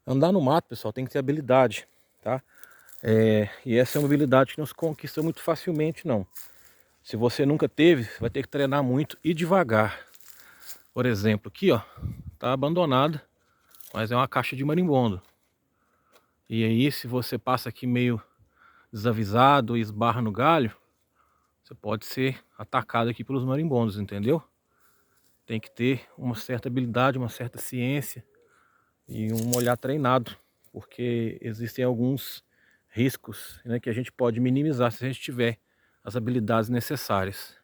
Andar no mato, pessoal, tem que ter habilidade, tá? E essa é uma habilidade que não se conquista muito facilmente, não. Se você nunca teve, você vai ter que treinar muito e devagar. Por exemplo, aqui, ó, tá abandonada, mas é uma caixa de marimbondo. E aí, se você passa aqui meio desavisado e esbarra no galho, você pode ser atacado aqui pelos marimbondos, entendeu? Tem que ter uma certa habilidade, uma certa ciência e um olhar treinado, porque existem alguns riscos, né, que a gente pode minimizar se a gente tiver as habilidades necessárias.